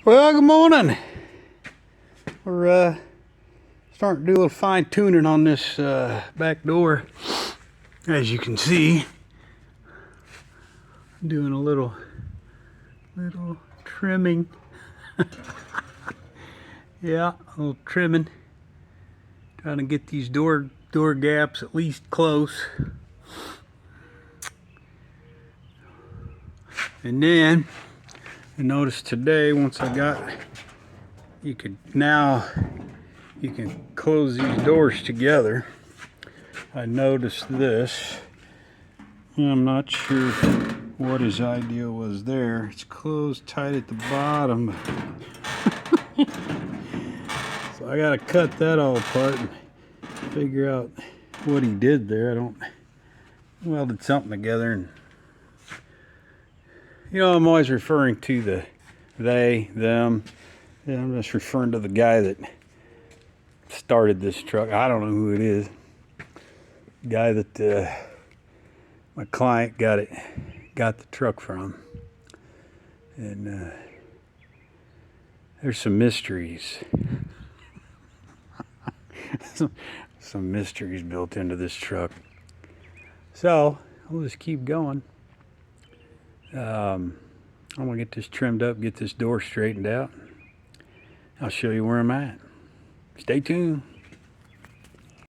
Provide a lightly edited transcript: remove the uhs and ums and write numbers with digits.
Well, good morning. We're starting to do a little fine tuning on this back door. As you can see, I'm doing a little trimming. Yeah, a little trimming. Trying to get these door gaps at least close. And then I noticed today, once I got, you can close these doors together. I noticed this. I'm not sure what his idea was there. It's closed tight at the bottom. So I gotta cut that all apart and figure out what he did there. Welded something together, and I'm always referring to the they, them. Yeah, I'm just referring to the guy that started this truck. I don't know who it is. The guy that my client got the truck from. And there's some mysteries. some mysteries built into this truck. So I'll just keep going. I'm gonna get this trimmed up, get this door straightened out. I'll show you where I'm at. Stay tuned.